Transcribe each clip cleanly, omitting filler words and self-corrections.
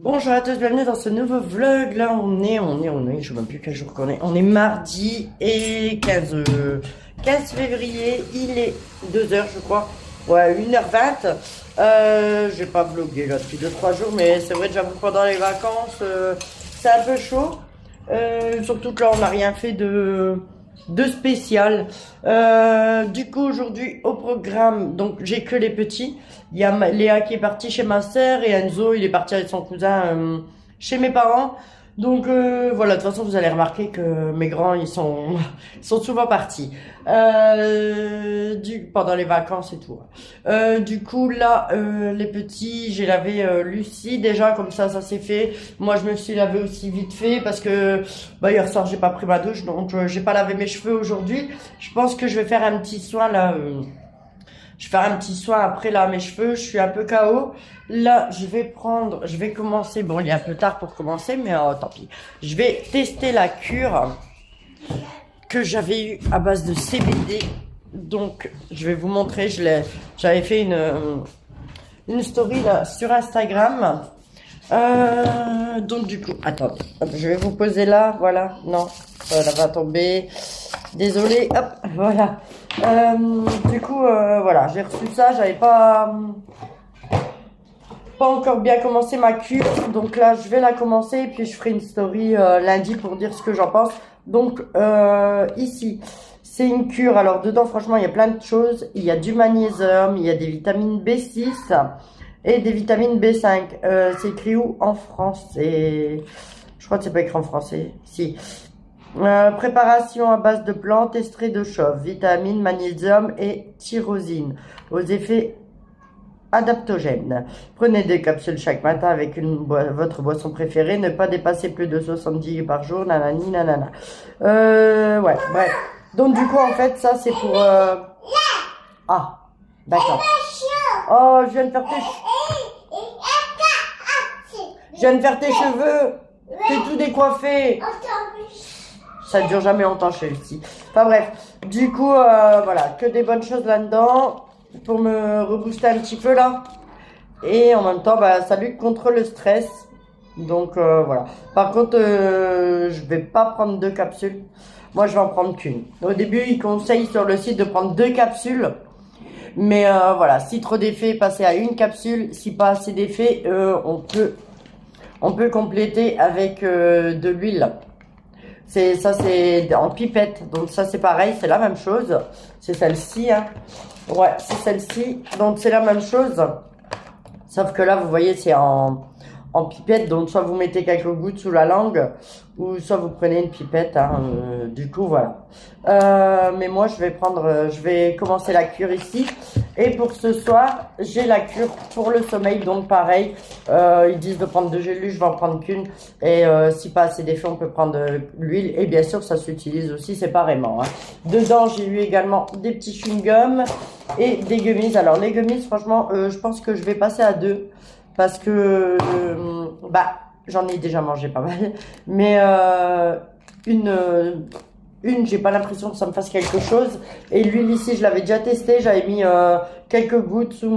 Bonjour à tous, bienvenue dans ce nouveau vlog. Là, on est, je sais même plus quel jour qu'on est. On est mardi et 15 février. Il est 2h, je crois. Ouais, 1h20. Je vais pas vlogger là depuis 2-3 jours, mais c'est vrai que j'avoue pendant les vacances, c'est un peu chaud. Surtout que là, on n'a rien fait de spécial. Du coup, aujourd'hui, au programme, donc j'ai que les petits. Il y a Léa qui est partie chez ma sœur et Enzo, il est parti avec son cousin chez mes parents. Donc voilà, de toute façon, vous allez remarquer que mes grands, ils sont souvent partis pendant les vacances et tout. Du coup, là, les petits, j'ai lavé Lucie déjà, comme ça s'est fait. Moi, je me suis lavé aussi vite fait parce que hier soir, j'ai pas pris ma douche, donc j'ai pas lavé mes cheveux aujourd'hui. Je pense que je vais faire un petit soin là. Je vais faire un petit soin après là mes cheveux, je suis un peu KO. Là, je vais commencer, bon il est un peu tard pour commencer, mais tant pis. Je vais tester la cure que j'avais eue à base de CBD. Donc, je vais vous montrer, j'avais fait une story là sur Instagram. Donc du coup, attendez, hop, je vais vous poser là, voilà, non, ça va tomber, désolé, hop, voilà. Du coup, voilà, j'ai reçu ça, j'avais pas encore bien commencé ma cure, donc là, je vais la commencer et puis je ferai une story lundi pour dire ce que j'en pense. Donc, ici, c'est une cure, alors dedans, franchement, il y a plein de choses, il y a du magnésium, il y a des vitamines B6, et des vitamines B5. C'est écrit où en français? Je crois que c'est pas écrit en français. Si. Préparation à base de plantes, extrait de chauve, vitamines, magnésium et tyrosine, aux effets adaptogènes. Prenez des capsules chaque matin avec votre boisson préférée. Ne pas dépasser plus de 70 par jour. Nanani, nanana. Ouais, bref. Donc du coup, en fait, ça c'est pour... Ah, d'accord. Oh, je viens de faire tes cheveux. T'es tout décoiffé. Ça dure jamais longtemps chez Lucie. Enfin bref, du coup, voilà, que des bonnes choses là-dedans pour me rebooster un petit peu là. Et en même temps, ça lutte contre le stress. Donc voilà. Par contre, je vais pas prendre 2 capsules. Moi, je vais en prendre qu'une. Au début, ils conseillent sur le site de prendre 2 capsules. Mais voilà, si trop d'effets, passez à 1 capsule. Si pas assez d'effets, on peut compléter avec de l'huile. Ça c'est en pipette, donc ça c'est pareil, c'est la même chose. C'est celle-ci, hein. Ouais, c'est celle-ci, donc c'est la même chose. Sauf que là, vous voyez, c'est en pipette, donc soit vous mettez quelques gouttes sous la langue, ou soit vous prenez une pipette, hein, du coup, voilà. Mais moi, je vais commencer la cure ici. Et pour ce soir, j'ai la cure pour le sommeil, donc pareil, ils disent de prendre 2 gélules, je vais en prendre qu'une. Et si pas assez d'effet, on peut prendre l'huile. Et bien sûr, ça s'utilise aussi séparément, hein. Dedans, j'ai eu également des petits chewing-gums et des gummies. Alors, les gummies, franchement, je pense que je vais passer à 2. Parce que, j'en ai déjà mangé pas mal. Mais j'ai pas l'impression que ça me fasse quelque chose. Et l'huile ici, je l'avais déjà testé. J'avais mis quelques gouttes sous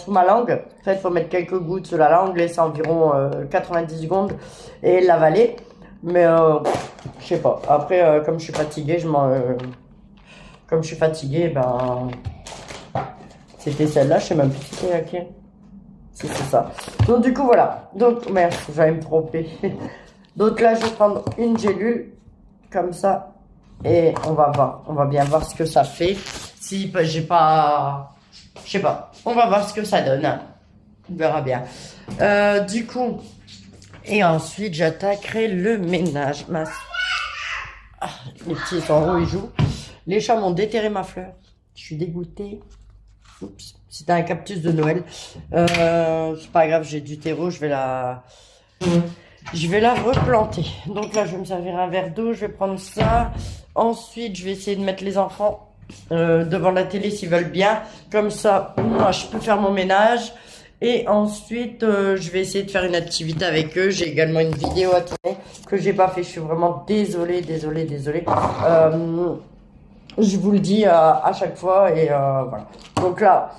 ma langue. En fait, il faut mettre quelques gouttes sous la langue, laisser environ 90 secondes et l'avaler. Mais je sais pas. Après, comme je suis fatiguée, c'était celle-là. Je sais même plus si c'était laquelle. Si c'est ça. Donc du coup, voilà. Donc, merde, j'allais me tromper. Donc là, je vais prendre une gélule comme ça. Et on va voir, on va bien voir ce que ça fait. Si j'ai pas, je sais pas, on va voir ce que ça donne. On verra bien. Du coup, et ensuite j'attaquerai le ménage. Les petits sont en haut, ils jouent. Les chats m'ont déterré ma fleur. Je suis dégoûtée. Oups, c'était un cactus de Noël. C'est pas grave, j'ai du terreau, je vais la replanter. Donc là, je vais me servir un verre d'eau, je vais prendre ça. Ensuite, je vais essayer de mettre les enfants devant la télé s'ils veulent bien. Comme ça, moi, je peux faire mon ménage. Et ensuite, je vais essayer de faire une activité avec eux. J'ai également une vidéo à tourner que j'ai pas fait. Je suis vraiment désolée. Je vous le dis à chaque fois. Et voilà. Donc là,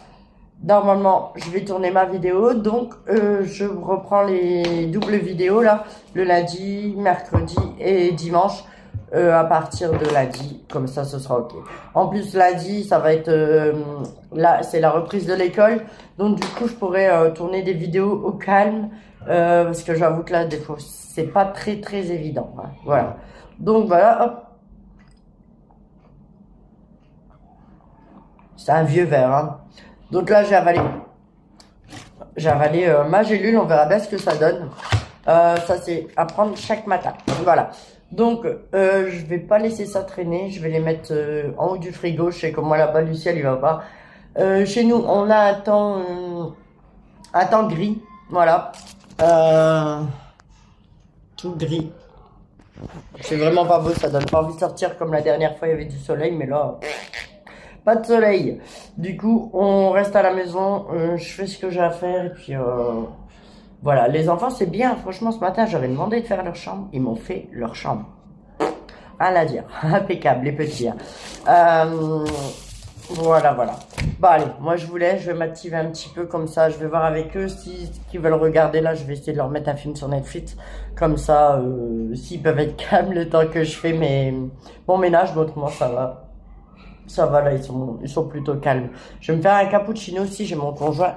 normalement, je vais tourner ma vidéo. Donc, je reprends les doubles vidéos là, le lundi, mercredi et dimanche. À partir de lundi, comme ça ce sera ok. En plus lundi ça va être là c'est la reprise de l'école, donc du coup je pourrais tourner des vidéos au calme parce que j'avoue que là des fois c'est pas très évident, hein. Voilà, donc voilà, hop, c'est un vieux verre, hein. Donc là j'ai avalé ma gélule, on verra bien ce que ça donne. Ça c'est à prendre chaque matin, voilà. Donc, je vais pas laisser ça traîner. Je vais les mettre en haut du frigo. Je sais que moi là-bas, Lucie, il va pas. Chez nous, on a un temps gris. Voilà. Tout gris. C'est vraiment pas beau. Ça donne pas envie de sortir comme la dernière fois, il y avait du soleil. Mais là, pas de soleil. Du coup, on reste à la maison. Je fais ce que j'ai à faire. Et puis, voilà, les enfants, c'est bien. Franchement, ce matin, j'avais demandé de faire leur chambre. Ils m'ont fait leur chambre. Rien à dire. Impeccable, les petits. Hein. Voilà. Bon, allez, moi, je vous laisse. Je vais m'activer un petit peu comme ça. Je vais voir avec eux s'ils veulent regarder. Là, je vais essayer de leur mettre un film sur Netflix. Comme ça, s'ils peuvent être calmes le temps que je fais mon ménage. Mais autrement, ça va. Ça va, là, ils sont plutôt calmes. Je vais me faire un cappuccino aussi. J'ai mon conjoint.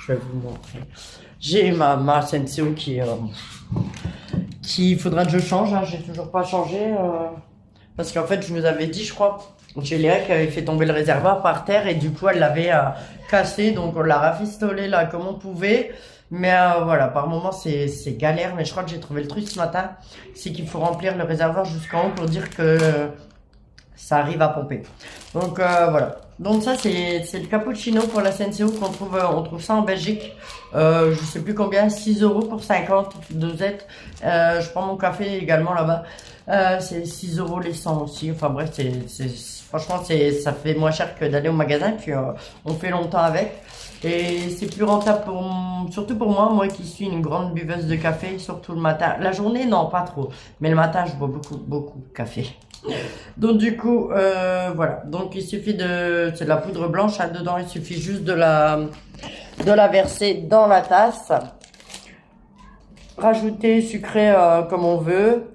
Je vais vous montrer. J'ai ma Senseo qui faudra que je change, hein. J'ai toujours pas changé, parce qu'en fait, je vous avais dit, je crois, j'ai Léa qui avait fait tomber le réservoir par terre et du coup, elle l'avait cassé, donc on l'a rafistolé là comme on pouvait. Mais voilà, par moment, c'est galère, mais je crois que j'ai trouvé le truc ce matin, c'est qu'il faut remplir le réservoir jusqu'en haut pour dire que ça arrive à pomper. Donc voilà. Donc ça c'est le cappuccino pour la Senseo qu'on trouve, on trouve ça en Belgique. Je sais plus combien, 6 € pour 50 dosettes. Je prends mon café également là-bas. C'est 6 € les 100 aussi. Enfin bref, franchement ça fait moins cher que d'aller au magasin. Puis on fait longtemps avec. Et c'est plus rentable surtout pour moi qui suis une grande buveuse de café, surtout le matin. La journée, non, pas trop. Mais le matin, je bois beaucoup de café. Donc du coup, voilà. Donc il suffit c'est de la poudre blanche, hein, dedans. Il suffit juste de la verser dans la tasse. Rajouter sucré comme on veut.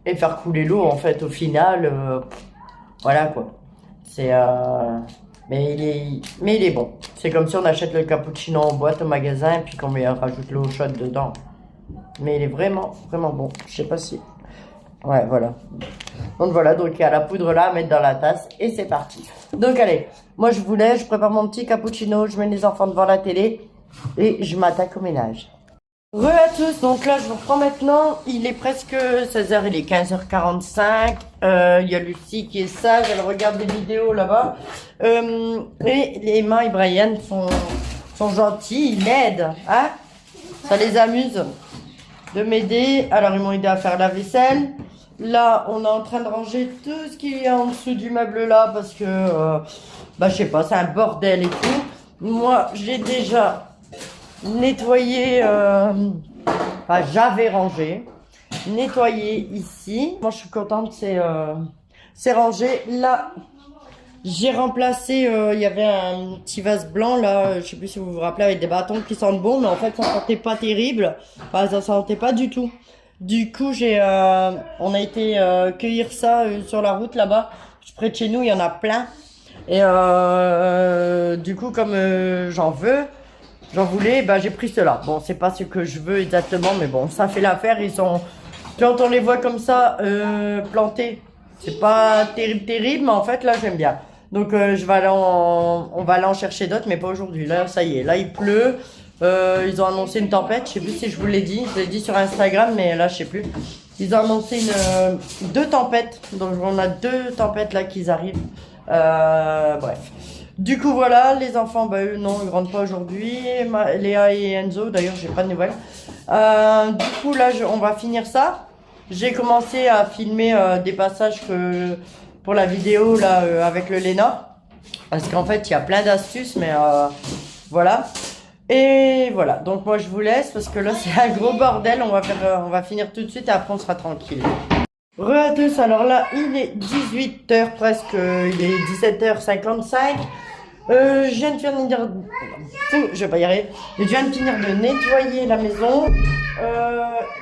Et faire couler l'eau, en fait, au final. Voilà, quoi. Mais il est bon. C'est comme si on achète le cappuccino en boîte au magasin et puis qu'on rajoute l'eau chaude dedans. Mais il est vraiment bon. Je sais pas si... Ouais, voilà. Donc voilà, donc il y a la poudre là à mettre dans la tasse et c'est parti. Donc allez, moi je vous laisse, je prépare mon petit cappuccino, je mets les enfants devant la télé et je m'attaque au ménage. Re à tous, donc là je vous reprends maintenant, il est presque 16h, il est 15h45, il y a Lucie qui est sage, elle regarde des vidéos là-bas, et Emma et Brian sont gentils, ils m'aident, hein, ça les amuse de m'aider. Alors ils m'ont aidé à faire la vaisselle, là on est en train de ranger tout ce qu'il y a en dessous du meuble là, parce que, je sais pas, c'est un bordel et tout. Moi j'ai déjà nettoyer, j'avais rangé, nettoyer ici. Moi je suis contente, c'est rangé. Là j'ai remplacé, il y avait un petit vase blanc là, je sais plus si vous vous rappelez, avec des bâtons qui sentent bon, mais en fait ça sentait pas terrible, enfin ça sentait pas du tout. Du coup on a été cueillir ça sur la route là-bas, près de chez nous il y en a plein. Et du coup comme j'en voulais, j'ai pris cela. Bon, c'est pas ce que je veux exactement, mais bon, ça fait l'affaire. Quand on les voit comme ça, plantés, c'est pas terrible, mais en fait, là, j'aime bien. Donc, on va aller en chercher d'autres, mais pas aujourd'hui. Là, ça y est, là, il pleut. Ils ont annoncé une tempête. Je sais plus si je vous l'ai dit. Je l'ai dit sur Instagram, mais là, je sais plus. Ils ont annoncé deux tempêtes. Donc, on a 2 tempêtes là qui arrivent. Bref. Du coup voilà, les enfants, eux non, ils rentrent pas aujourd'hui. Léa et Enzo, d'ailleurs j'ai pas de nouvelles. Du coup là, on va finir ça. J'ai commencé à filmer des passages pour la vidéo là avec le Léna. Parce qu'en fait il y a plein d'astuces, mais voilà. Et voilà, donc moi je vous laisse parce que là c'est un gros bordel. On va finir tout de suite et après on sera tranquille. Re à tous, alors là il est 18h presque, il est 17h55. Je viens de finir... Je vais pas y arriver. Je viens de finir de nettoyer la maison.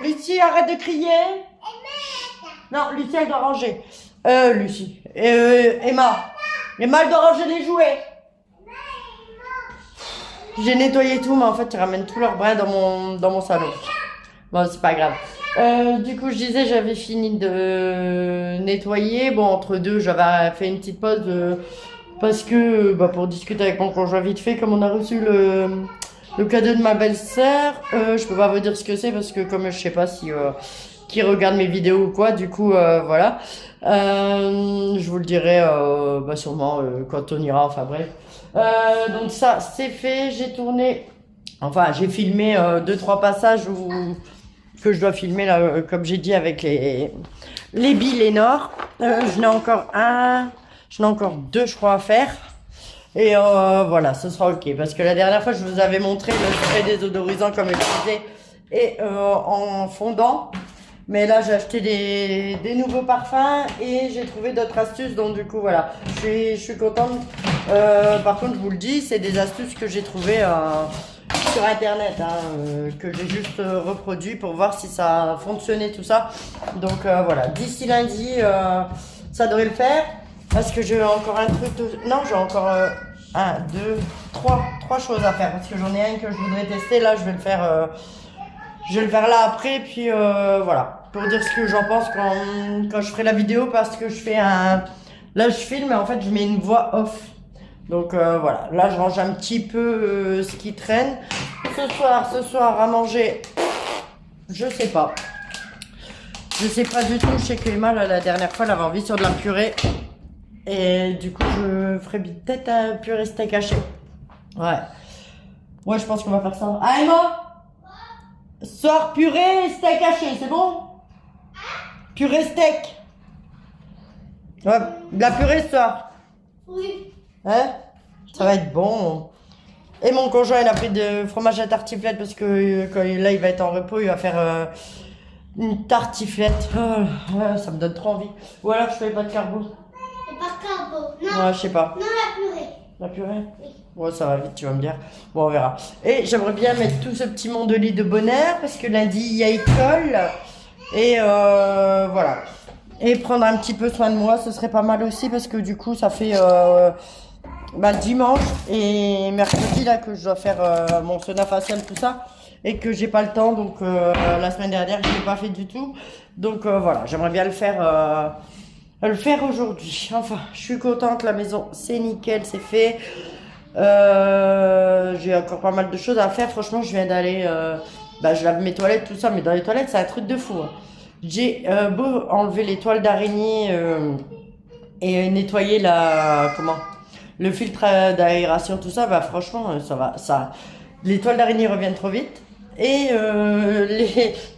Lucie, arrête de crier. Non, Lucie, elle doit ranger. Lucie. Emma. Emma, elle doit ranger les jouets. J'ai nettoyé tout, mais en fait, ils ramènent tous leurs bras dans mon salon. Bon, c'est pas grave. Du coup, je disais, j'avais fini de nettoyer. Bon, entre deux, j'avais fait une petite pause parce que, pour discuter avec mon conjoint vite fait, comme on a reçu le cadeau de ma belle-sœur, je peux pas vous dire ce que c'est parce que comme je sais pas si qui regarde mes vidéos ou quoi, du coup, voilà. Je vous le dirai sûrement quand on ira, enfin bref. Donc ça, c'est fait, j'ai tourné, enfin j'ai filmé 2-3 passages que je dois filmer là, comme j'ai dit avec les billes Lénore. J'en ai encore 2 je crois à faire. Et voilà, ce sera ok. Parce que la dernière fois, je vous avais montré le spray désodorisant comme je disais et en fondant. Mais là, j'ai acheté des nouveaux parfums et j'ai trouvé d'autres astuces. Donc, du coup, voilà, je suis contente. Par contre, je vous le dis, c'est des astuces que j'ai trouvées sur Internet, que j'ai juste reproduit pour voir si ça fonctionnait, tout ça. Donc, voilà, d'ici lundi, ça devrait le faire. Parce que j'ai encore un truc... Non, j'ai encore 1, 2, 3 choses à faire. Parce que j'en ai un que je voudrais tester. Là, je vais le faire... je vais le faire là après, puis voilà, pour dire ce que j'en pense quand je ferai la vidéo, parce que je fais là je filme et en fait je mets une voix off. Donc voilà, là je range un petit peu ce qui traîne. Ce soir à manger, je sais pas. Je sais pas du tout, je sais que Emma la dernière fois elle avait envie sur de la purée. Et du coup je ferai peut-être un purée steak haché. Ouais. Ouais, je pense qu'on va faire ça. Ah Emma! Soir purée steak haché, c'est bon? Purée steak. Ouais, de la purée ce soir. Oui. Hein? Ça va être bon. Et mon conjoint, il a pris de fromage à tartiflette parce que là, il va être en repos, il va faire une tartiflette. Oh, ça me donne trop envie. Ou alors, je fais pas de carbo. Et pas carbo. Non. Ouais, je sais pas. Non, la purée. La purée? Oui. Ouais, ça va vite, tu vas me dire. Bon, on verra. Et j'aimerais bien mettre tout ce petit monde de lit de bonheur parce que lundi, il y a école. Et voilà. Et prendre un petit peu soin de moi, ce serait pas mal aussi parce que du coup, ça fait dimanche et mercredi là que je dois faire mon sauna facial, tout ça. Et que j'ai pas le temps. Donc, la semaine dernière, je l'ai pas fait du tout. Donc, voilà, j'aimerais bien le faire aujourd'hui. Enfin, je suis contente, la maison c'est nickel, c'est fait. J'ai encore pas mal de choses à faire. Franchement, je viens d'aller, je lave mes toilettes, tout ça, mais dans les toilettes, c'est un truc de fou. Hein. J'ai beau enlever les toiles d'araignée et nettoyer le filtre d'aération, tout ça, franchement, ça va. Les toiles d'araignée reviennent trop vite. Et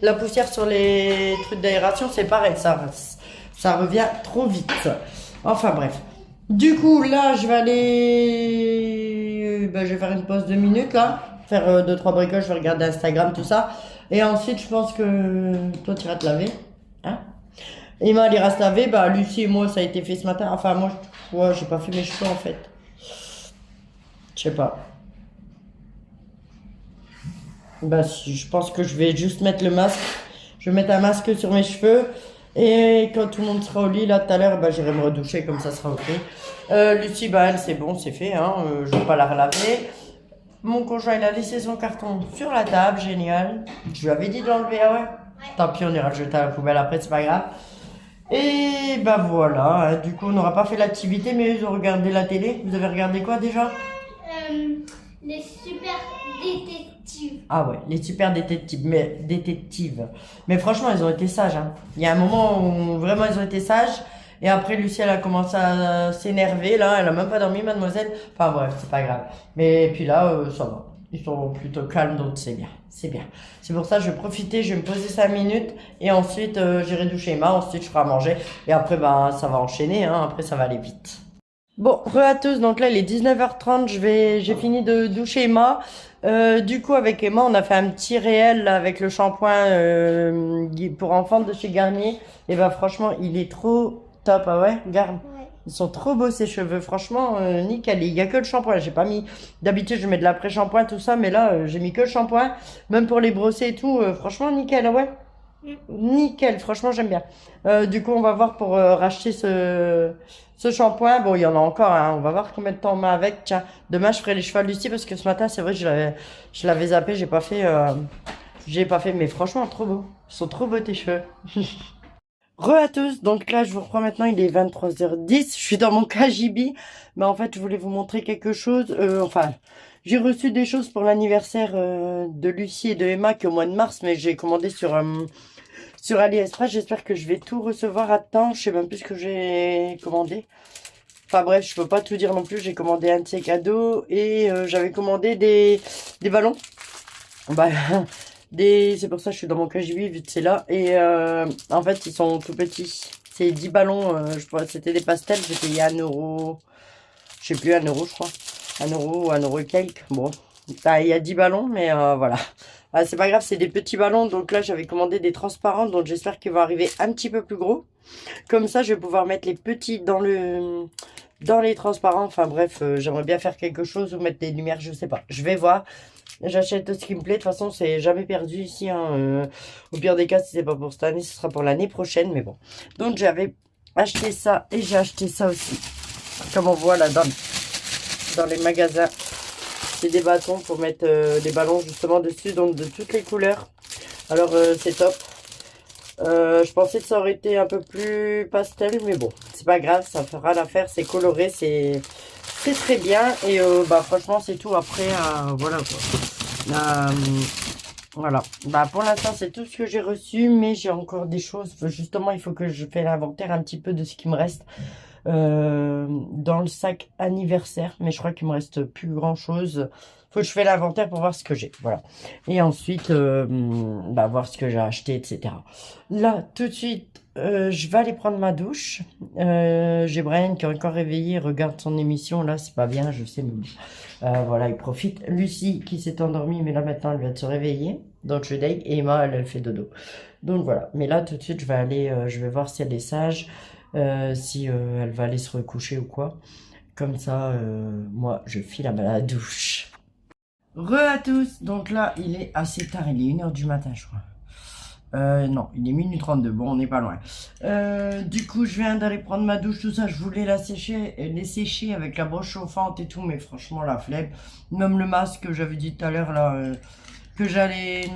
la poussière sur les trucs d'aération, c'est pareil, ça revient trop vite. Enfin bref. Du coup, là, je vais aller... je vais faire une pause de 2 minutes, là. Faire 2-3 bricoles, je vais regarder Instagram, tout ça. Et ensuite, je pense que toi, tu iras te laver. Hein? Emma, elle ira se laver. Lucie et moi, ça a été fait ce matin. Enfin, moi, j'ai pas fait mes cheveux, en fait. Je sais pas. Je pense que je vais juste mettre le masque. Je vais mettre un masque sur mes cheveux. Et quand tout le monde sera au lit, là, tout à l'heure, j'irai me redoucher, comme ça sera ok. Lucie, elle, c'est bon, c'est fait, hein. Je vais pas la relaver. Mon conjoint, il a laissé son carton sur la table, génial. Je lui avais dit de l'enlever, ah ouais. Tant pis, on ira le jeter à la poubelle après, c'est pas grave. Et voilà, du coup, on n'aura pas fait l'activité, mais ils ont regardé la télé. Vous avez regardé quoi déjà? Les super détectives. Ah ouais, les super détectives. Mais franchement, ils ont été sages. Hein. Il y a un moment où vraiment ils ont été sages. Et après, Lucie, elle a commencé à s'énerver. Là, elle a même pas dormi, mademoiselle. Enfin bref, c'est pas grave. Mais puis là, ça va. Ils sont plutôt calmes, donc c'est bien. C'est bien. C'est pour ça que je vais profiter, je vais me poser 5 minutes. Et ensuite, j'irai doucher Emma. Ensuite, je ferai à manger. Et après, ça va enchaîner. Hein. Après, ça va aller vite. Bon, re-hâteuse, donc là il est 19h30, j'ai fini de doucher Emma. Du coup avec Emma on a fait un petit réel là, avec le shampoing pour enfants de chez Garnier. Et franchement il est trop top, ah ouais, Garde. Ouais. Ils sont trop beaux ces cheveux, franchement, nickel. Il n'y a que le shampoing, j'ai pas mis... D'habitude, je mets de l'après-shampoing, tout ça, mais là, j'ai mis que le shampoing. Même pour les brosser et tout, franchement, nickel, ouais. Nickel, franchement, j'aime bien. Du coup, on va voir pour racheter ce shampoing. Bon, il y en a encore, hein. On va voir combien de temps on met avec. Tiens, demain, je ferai les cheveux à Lucie parce que ce matin, c'est vrai, je l'avais zappé, j'ai pas fait, mais franchement, trop beau. Ils sont trop beaux tes cheveux. Re à tous, donc là je vous reprends maintenant, il est 23h10, je suis dans mon KGB, mais en fait je voulais vous montrer quelque chose, enfin j'ai reçu des choses pour l'anniversaire de Lucie et de Emma qui est au mois de mars, mais j'ai commandé sur AliExpress, j'espère que je vais tout recevoir à temps, je sais même plus ce que j'ai commandé, enfin bref je peux pas tout dire non plus, j'ai commandé un de ces cadeaux et j'avais commandé des ballons, bah... C'est pour ça que je suis dans mon KGB vu que c'est là. Et en fait, ils sont tout petits. C'est 10 ballons. Je crois c'était des pastels. J'ai payé 1€. Je sais plus, 1€, je crois. 1€ ou 1€ et quelques. Bon. Bah, il y a 10 ballons, mais voilà. Ah, c'est pas grave, c'est des petits ballons. Donc là, j'avais commandé des transparents. Donc j'espère qu'ils vont arriver un petit peu plus gros. Comme ça, je vais pouvoir mettre les petits dans les transparents. Enfin bref, j'aimerais bien faire quelque chose ou mettre des lumières, je sais pas. Je vais voir. J'achète ce qui me plaît. De toute façon, c'est jamais perdu ici. Hein. Au pire des cas, si c'est pas pour cette année, ce sera pour l'année prochaine. Mais bon. Donc, j'avais acheté ça et j'ai acheté ça aussi. Comme on voit là dans les magasins. C'est des bâtons pour mettre des ballons justement dessus. Donc, de toutes les couleurs. Alors, c'est top. Je pensais que ça aurait été un peu plus pastel. Mais bon, c'est pas grave. Ça fera l'affaire. C'est coloré. C'est très bien. Et bah franchement, c'est tout. Après, voilà quoi. Voilà. Bah pour l'instant, c'est tout ce que j'ai reçu. Mais j'ai encore des choses. Justement, il faut que je fasse l'inventaire un petit peu de ce qui me reste dans le sac anniversaire. Mais je crois qu'il me reste plus grand chose. Faut que je fasse l'inventaire pour voir ce que j'ai. Voilà. Et ensuite, bah, voir ce que j'ai acheté, etc. Là, tout de suite, je vais aller prendre ma douche. J'ai Brian qui est encore réveillé. Il regarde son émission. Là, c'est pas bien, je sais. Mais voilà, il profite. Lucie qui s'est endormie, mais là maintenant, elle vient de se réveiller. Donc, je deg. Et Emma, elle fait dodo. Donc, voilà. Mais là, tout de suite, je vais aller, je vais voir si elle est sage. Si elle va aller se recoucher ou quoi. Comme ça, moi, je file à la douche. Re à tous, donc là il est assez tard, il est 1h du matin je crois. Non, il est minuit 32, bon on n'est pas loin. Du coup je viens d'aller prendre ma douche, tout ça, je voulais les sécher avec la brosse chauffante et tout, mais franchement la flemme. Même le masque que j'avais dit tout à l'heure là, que j'allais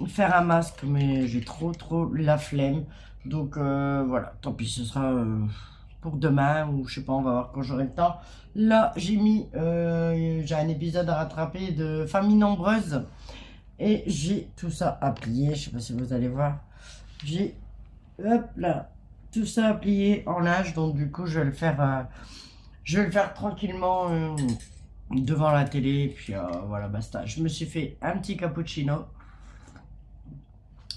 faire un masque, mais j'ai trop la flemme. Donc voilà, tant pis, ce sera pour demain ou je sais pas, on va voir quand j'aurai le temps. Là, j'ai un épisode à rattraper de Famille Nombreuse et j'ai tout ça à plier. Je sais pas si vous allez voir. J'ai, hop là, tout ça à plier en linge. Donc du coup, je vais le faire tranquillement devant la télé. Puis voilà, basta. Je me suis fait un petit cappuccino.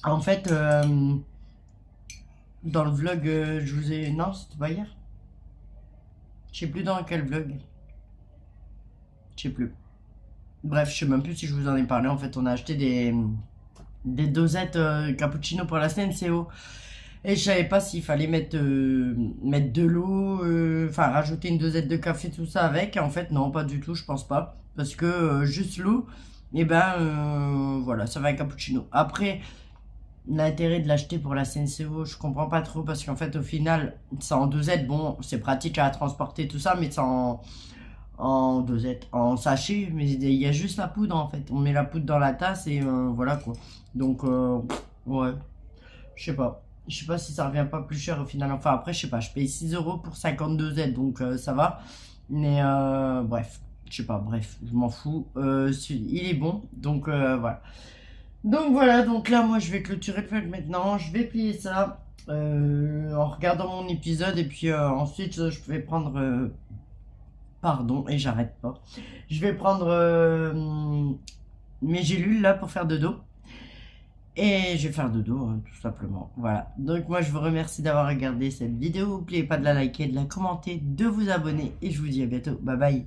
En fait, dans le vlog, je vous ai... Non, c'était pas hier. Je sais plus dans quel vlog. Je sais plus. Bref, je sais même plus si je vous en ai parlé. En fait, on a acheté des dosettes cappuccino pour la CNCO. Et je savais pas s'il fallait mettre de l'eau, enfin rajouter une dosette de café, tout ça avec. En fait, non, pas du tout, je pense pas. Parce que juste l'eau, et ben voilà, ça va un cappuccino. Après, l'intérêt de l'acheter pour la CNCO, je comprends pas trop. Parce qu'en fait, au final, c'est en dosette. Bon, c'est pratique à transporter, tout ça, mais c'est en dosette, en sachet, mais il y a juste la poudre en fait. On met la poudre dans la tasse et voilà quoi. Donc, ouais, je sais pas. Je sais pas si ça revient pas plus cher au final. Enfin, après, je sais pas, je paye 6€ pour 52 Z, donc ça va. Mais bref, je sais pas, bref, je m'en fous. Il est bon, donc voilà. Donc voilà, donc là, moi, je vais clôturer le vlog maintenant. Je vais plier ça en regardant mon épisode et puis ensuite, je vais prendre... Pardon, et j'arrête pas. Je vais prendre mes gélules là pour faire dodo. Et je vais faire dodo, hein, tout simplement. Voilà. Donc moi je vous remercie d'avoir regardé cette vidéo. N'oubliez pas de la liker, de la commenter, de vous abonner. Et je vous dis à bientôt. Bye bye.